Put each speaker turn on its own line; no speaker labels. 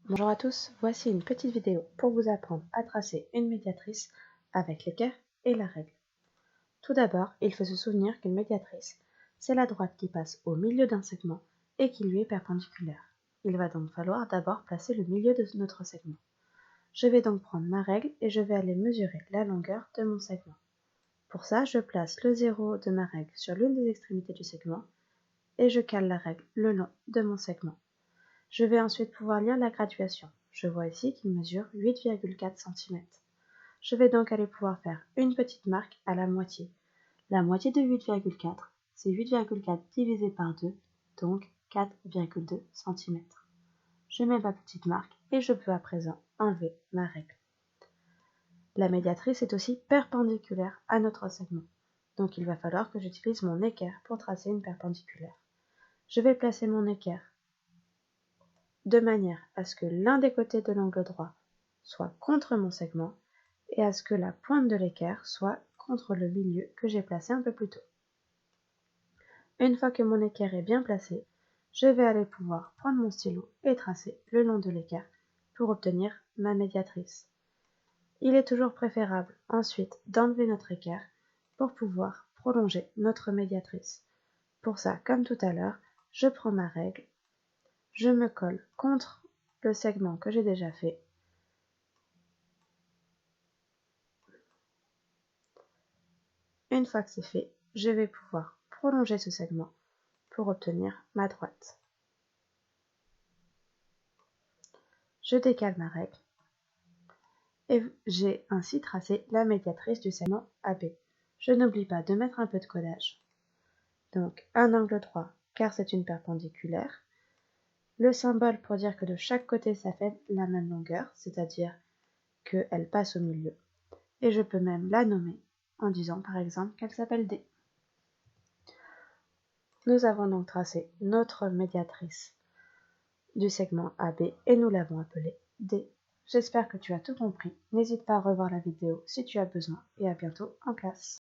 Bonjour à tous, voici une petite vidéo pour vous apprendre à tracer une médiatrice avec l'équerre et la règle. Tout d'abord, il faut se souvenir qu'une médiatrice, c'est la droite qui passe au milieu d'un segment et qui lui est perpendiculaire. Il va donc falloir d'abord placer le milieu de notre segment. Je vais donc prendre ma règle et je vais aller mesurer la longueur de mon segment. Pour ça, je place le 0 de ma règle sur l'une des extrémités du segment et je cale la règle le long de mon segment. Je vais ensuite pouvoir lire la graduation. Je vois ici qu'il mesure 8,4 cm. Je vais donc aller pouvoir faire une petite marque à la moitié. La moitié de 8,4, c'est 8,4 divisé par 2, donc 4,2 cm. Je mets ma petite marque et je peux à présent enlever ma règle. La médiatrice est aussi perpendiculaire à notre segment, donc il va falloir que j'utilise mon équerre pour tracer une perpendiculaire. Je vais placer mon équerre de manière à ce que l'un des côtés de l'angle droit soit contre mon segment et à ce que la pointe de l'équerre soit contre le milieu que j'ai placé un peu plus tôt. Une fois que mon équerre est bien placé, je vais aller pouvoir prendre mon stylo et tracer le long de l'équerre pour obtenir ma médiatrice. Il est toujours préférable ensuite d'enlever notre équerre pour pouvoir prolonger notre médiatrice. Pour ça, comme tout à l'heure, je prends ma règle, je me colle contre le segment que j'ai déjà fait. Une fois que c'est fait, je vais pouvoir prolonger ce segment pour obtenir ma droite. Je décale ma règle et j'ai ainsi tracé la médiatrice du segment AB. Je n'oublie pas de mettre un peu de collage. Donc un angle droit car c'est une perpendiculaire. Le symbole pour dire que de chaque côté ça fait la même longueur, c'est-à-dire qu'elle passe au milieu. Et je peux même la nommer en disant par exemple qu'elle s'appelle D. Nous avons donc tracé notre médiatrice du segment AB et nous l'avons appelée D. J'espère que tu as tout compris. N'hésite pas à revoir la vidéo si tu as besoin et à bientôt en classe.